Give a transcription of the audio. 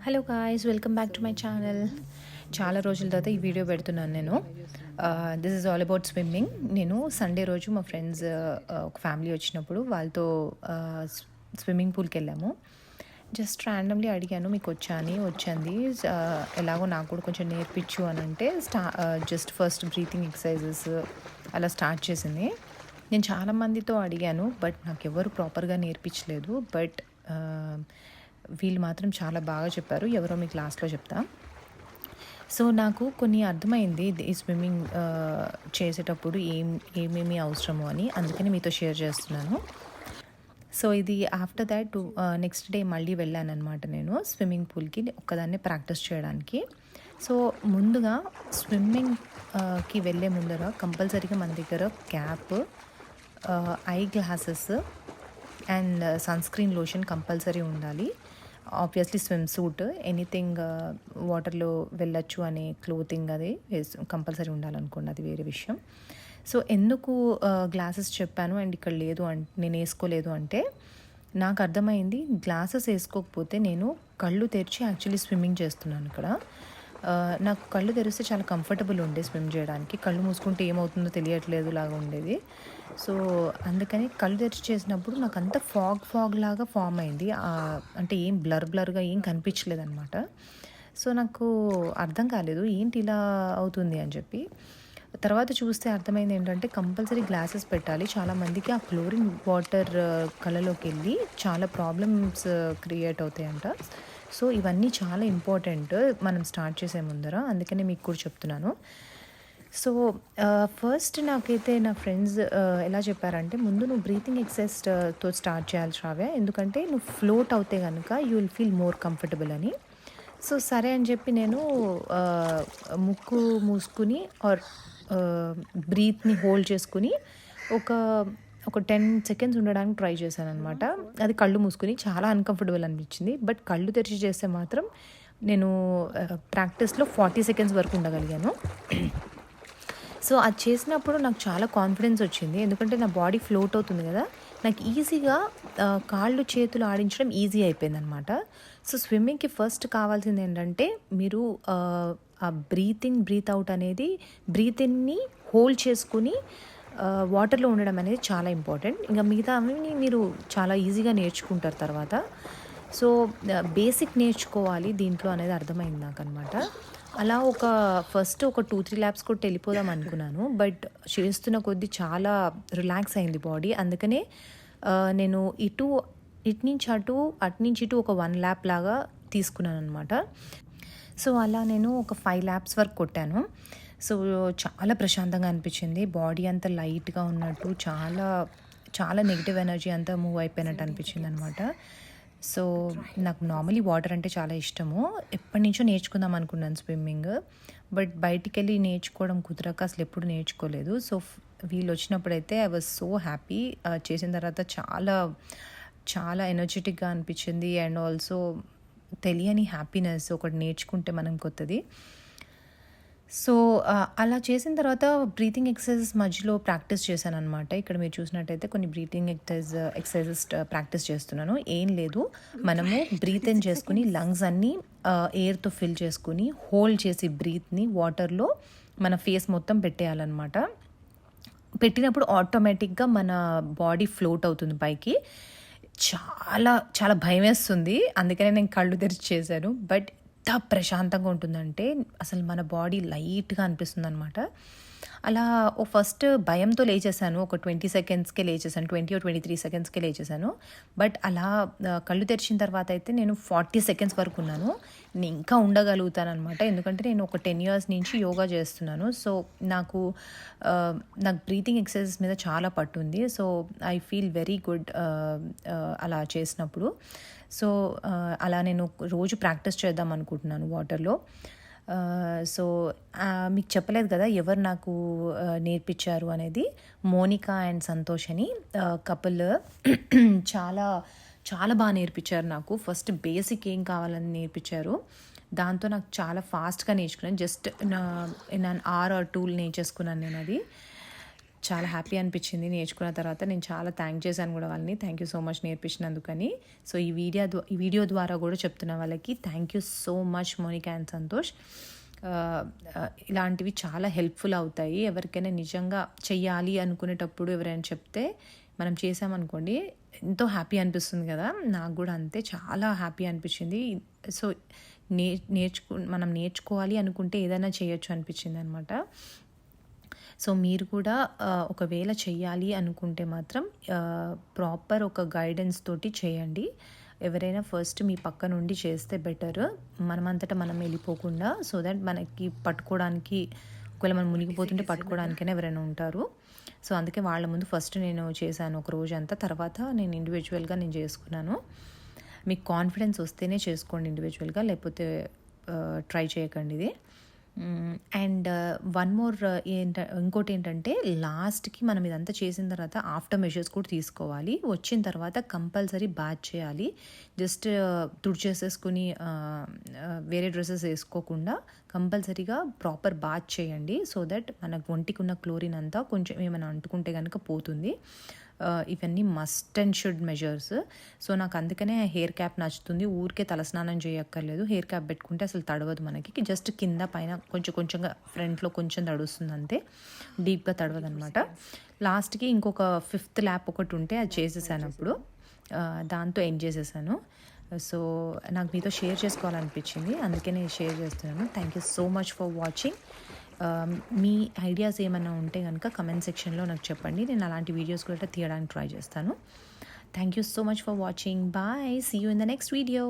Hello guys, welcome back to my channel. చాలా రోజుల తర్వాత ఈ వీడియో పెడుతున్నాను నేను. This is all about swimming. నేను సండే రోజు మా ఫ్రెండ్స్ ఒక ఫ్యామిలీ వచ్చినప్పుడు వాళ్ళతో స్విమ్మింగ్ పూల్కి వెళ్ళాము. జస్ట్ ర్యాండమ్లీ అడిగాను, మీకు వచ్చింది ఎలాగో నాకు కూడా కొంచెం నేర్పించు అని అంటే జస్ట్ ఫస్ట్ బ్రీతింగ్ ఎక్సర్సైజెస్ అలా స్టార్ట్ చేసింది. నేను చాలామందితో అడిగాను, బట్ నాకు ఎవరు ప్రాపర్గా నేర్పించలేదు. బట్ వీళ్ళు మాత్రం చాలా బాగా చెప్పారు. ఎవరో మీ క్లాస్లో చెప్తా. సో నాకు కొన్ని అర్థమైంది ఈ స్విమ్మింగ్ చేసేటప్పుడు ఏమేమి అవసరమో అని, అందుకని మీతో షేర్ చేస్తున్నాను. సో ఇది ఆఫ్టర్ దాట్ నెక్స్ట్ డే మళ్ళీ వెళ్ళాను అనమాట నేను స్విమ్మింగ్ పూల్కి ఒక్కదాన్నే ప్రాక్టీస్ చేయడానికి. సో ముందుగా స్విమ్మింగ్కి వెళ్ళే ముందర కంపల్సరీగా మన దగ్గర cap, I glasses and sunscreen lotion compulsory ఉండాలి. ఆబ్వియస్లీ స్విమ్ సూట్, ఎనీథింగ్ వాటర్లో వెళ్ళొచ్చు అనే క్లోతింగ్ అది కంపల్సరీ ఉండాలనుకోండి, అది వేరే విషయం. సో ఎందుకు గ్లాసెస్ చెప్పాను అండ్ ఇక్కడ లేదు నేను వేసుకోలేదు అంటే, నాకు అర్థమైంది గ్లాసెస్ వేసుకోకపోతే నేను కళ్ళు తెరిచి యాక్చువల్లీ స్విమ్మింగ్ చేస్తున్నాను ఇక్కడ. నాకు కళ్ళు తెరిస్తే చాలా కంఫర్టబుల్ ఉండే స్విమ్ చేయడానికి. కళ్ళు మూసుకుంటే ఏమవుతుందో తెలియట్లేదు లాగా ఉండేది. సో అందుకని కళ్ళు తెరిచి చేసినప్పుడు నాకు అంత ఫాగ్ లాగా ఫామ్ అయింది. అంటే ఏం బ్లర్గా ఏం కనిపించలేదు అనమాట. సో నాకు అర్థం కాలేదు ఏంటి ఇలా అవుతుంది అని చెప్పి. తర్వాత చూస్తే అర్థమైంది ఏంటంటే కంపల్సరీ గ్లాసెస్ పెట్టాలి. చాలామందికి ఆ క్లోరిన్ వాటర్ కళ్ళలోకి వెళ్ళి చాలా ప్రాబ్లమ్స్ క్రియేట్ అవుతాయంట. సో ఇవన్నీ చాలా ఇంపార్టెంట్ మనం స్టార్ట్ చేసే ముందర, అందుకనే మీకు కూడా చెప్తున్నాను. సో ఫస్ట్ నాకైతే నా ఫ్రెండ్స్ ఎలా చెప్పారంటే, ముందు నువ్వు బ్రీతింగ్ ఎక్సర్సైజ్తో స్టార్ట్ చేయాలి శ్రావ్య, ఎందుకంటే నువ్వు ఫ్లోట్ అవుతే కనుక you will feel more comfortable అని. సో సరే అని చెప్పి నేను ముక్కు మూసుకుని ఆర్ బ్రీత్ని హోల్డ్ చేసుకుని ఒక 10 seconds ఉండడానికి ట్రై చేశాను అనమాట. అది కళ్ళు మూసుకుని చాలా అన్కంఫర్టబుల్ అనిపించింది. బట్ కళ్ళు తెరిచి చేస్తే మాత్రం నేను ప్రాక్టీస్లో 40 seconds వరకు ఉండగలిగాను. సో అది చేసినప్పుడు నాకు చాలా కాన్ఫిడెన్స్ వచ్చింది, ఎందుకంటే నా బాడీ ఫ్లోట్ అవుతుంది కదా, నాకు ఈజీగా కాళ్ళు చేతులు ఆడించడం ఈజీ అయిపోయింది అనమాట. సో స్విమ్మింగ్కి ఫస్ట్ కావాల్సింది ఏంటంటే, మీరు ఆ బ్రీత్ అవుట్ అనేది, బ్రీతింగ్ని హోల్డ్ చేసుకుని వాటర్లో ఉండడం అనేది చాలా ఇంపార్టెంట్. ఇంకా మిగతా అవి మీరు చాలా ఈజీగా నేర్చుకుంటారు తర్వాత. సో బేసిక్ నేర్చుకోవాలి దీంట్లో అనేది అర్థమైంది నాకు అనమాట. అలా ఫస్ట్ ఒక 2-3 laps కొట్టి వెళ్ళిపోదాం అనుకున్నాను. బట్ చేస్తున్న కొద్దీ చాలా రిలాక్స్ అయింది బాడీ. అందుకనే నేను ఇటు నుంచి ఇటు ఒక 1 lap లాగా తీసుకున్నాను అనమాట. సో అలా నేను ఒక 5 laps వరకు కొట్టాను. సో చాలా ప్రశాంతంగా అనిపించింది. బాడీ అంతా లైట్గా ఉన్నట్టు, చాలా చాలా నెగిటివ్ ఎనర్జీ అంతా మూవ్ అయిపోయినట్టు అనిపించింది అనమాట. సో నాకు నార్మలీ వాటర్ అంటే చాలా ఇష్టము. ఎప్పటి నుంచో నేర్చుకుందాం అనుకున్నాను స్విమ్మింగ్, బట్ బయటికి వెళ్ళి నేర్చుకోవడం కుదరక అసలు ఎప్పుడు నేర్చుకోలేదు. సో వీళ్ళు వచ్చినప్పుడైతే ఐ వాజ్ సో హ్యాపీ. చేసిన తర్వాత చాలా చాలా ఎనర్జెటిక్గా అనిపించింది. అండ్ ఆల్సో తెలియని హ్యాపీనెస్, ఒకటి నేర్చుకుంటే మనం కొత్తది. సో అలా చేసిన తర్వాత బ్రీతింగ్ ఎక్సర్సైజెస్ మధ్యలో ప్రాక్టీస్ చేశాను అనమాట. ఇక్కడ మీరు చూసినట్టయితే కొన్ని బ్రీతింగ్ ఎక్సర్సైజెస్ ప్రాక్టీస్ చేస్తున్నాను. ఏం లేదు, మనము బ్రీత్ ఇన్ చేసుకుని లంగ్స్ అన్నీ ఎయిర్తో ఫిల్ చేసుకుని హోల్డ్ చేసి బ్రీత్ని వాటర్లో మన ఫేస్ మొత్తం పెట్టేయాలన్నమాట. పెట్టినప్పుడు ఆటోమేటిక్గా మన బాడీ ఫ్లోట్ అవుతుంది పైకి. చాలా చాలా భయం వేస్తుంది, అందుకనే నేను కళ్ళు తెరిచి చేశాను. బట్ ఎంత ప్రశాంతంగా ఉంటుందంటే అసలు మన బాడీ లైట్గా అనిపిస్తుంది అనమాట. అలా ఫస్ట్ భయంతో లేచేసాను, ఒక 20 secondsకే లేచేసాను, 20 or 23 secondsకే లేచేసాను. బట్ అలా కళ్ళు తెరిచిన తర్వాత అయితే నేను 40 seconds వరకు ఉన్నాను. నేను ఇంకా ఉండగలుగుతాను అనమాట, ఎందుకంటే నేను ఒక 10 years నుంచి యోగా చేస్తున్నాను. సో నాకు బ్రీతింగ్ ఎక్సర్సైజెస్ మీద చాలా పట్టుంది. So I feel very good అలా చేసినప్పుడు. సో అలా నేను రోజు ప్రాక్టీస్ చేద్దాం అనుకుంటున్నాను వాటర్లో. సో మీకు చెప్పలేదు కదా ఎవరు నాకు నేర్పించారు అనేది. మోనికా అండ్ సంతోష్ అని కపుల్ చాలా చాలా బాగా నేర్పించారు నాకు. ఫస్ట్ బేసిక్ ఏం కావాలని నేర్పించారు, దాంతో నాకు చాలా ఫాస్ట్గా నేర్చుకున్నాను. జస్ట్ నా 1 or 2 నేర్చేసుకున్నాను నేను. అది చాలా హ్యాపీ అనిపించింది నేర్చుకున్న తర్వాత. నేను చాలా థ్యాంక్ చేశాను కూడా వాళ్ళని. థ్యాంక్ యూ సో మచ్ నేర్పించినందుకని. సో ఈ వీడియో ద్వారా కూడా చెప్తున్న వాళ్ళకి thank you so much Monika and Santosh. ఇలాంటివి చాలా హెల్ప్ఫుల్ అవుతాయి. ఎవరికైనా నిజంగా చెయ్యాలి అనుకునేటప్పుడు ఎవరైనా చెప్తే మనం చేసామనుకోండి ఎంతో హ్యాపీ అనిపిస్తుంది కదా. నాకు కూడా అంతే, చాలా హ్యాపీ అనిపించింది. సో మనం నేర్చుకోవాలి అనుకుంటే ఏదైనా చేయొచ్చు అనిపించింది అనమాట. సో మీరు కూడా ఒకవేళ చెయ్యాలి అనుకుంటే మాత్రం ప్రాపర్ ఒక గైడెన్స్ తోటి చేయండి. ఎవరైనా ఫస్ట్ మీ పక్క నుండి చేస్తే బెటర్, మనమంతటా మనం వెళ్ళిపోకుండా. సో దట్ మనకి పట్టుకోవడానికి, ఒకవేళ మనం మునిగిపోతుంటే పట్టుకోవడానికైనా ఎవరైనా ఉంటారు. సో అందుకే వాళ్ళ ముందు ఫస్ట్ నేను చేశాను ఒక రోజంతా. తర్వాత నేను ఇండివిజువల్గా నేను చేసుకున్నాను. మీకు కాన్ఫిడెన్స్ వస్తేనే చేసుకోండి ఇండివిజువల్గా, లేకపోతే ట్రై చేయకండి ఇది. అండ్ వన్ మోర్ ఇంకోటి ఏంటంటే, లాస్ట్కి మనం ఇదంతా చేసిన తర్వాత ఆఫ్టర్ మెజర్స్ కూడా తీసుకోవాలి. వచ్చిన తర్వాత కంపల్సరీ బాత్ చేయాలి. జస్ట్ తుడిచేసేసుకుని వేరే డ్రెస్సెస్ వేసుకోకుండా కంపల్సరీగా ప్రాపర్ బాత్ చేయండి. సో దట్ మన ఒంటికి ఉన్న క్లోరిన్ అంతా కొంచెం ఏమైనా అంటుకుంటే కనుక పోతుంది. ఇవన్నీ must and should measures. So నాకు అందుకనే హెయిర్ క్యాప్ నచ్చుతుంది. ఊరికే తలస్నానం చేయక్కర్లేదు, హెయిర్ క్యాప్ పెట్టుకుంటే అసలు తడవదు మనకి. జస్ట్ కింద పైన కొంచెంగా ఫ్రంట్లో కొంచెం తడుస్తుంది అంతే, డీప్గా తడవదు అనమాట. లాస్ట్కి ఇంకొక 5th ల్యాప్ ఒకటి ఉంటే అది చేసేసాను అప్పుడు. దాంతో ఎండ్ చేసేసాను. సో నాకు మీతో షేర్ చేసుకోవాలనిపించింది, అందుకే నేను షేర్ చేస్తున్నాను. Thank you so much for watching. Me ideas ఏమైనా ఉంటే కనుక కమెంట్ సెక్షన్లో నాకు చెప్పండి. నేను అలాంటి వీడియోస్ కూడా తీయడానికి ట్రై చేస్తాను. Thank you so much for watching. Bye, see you in the next video.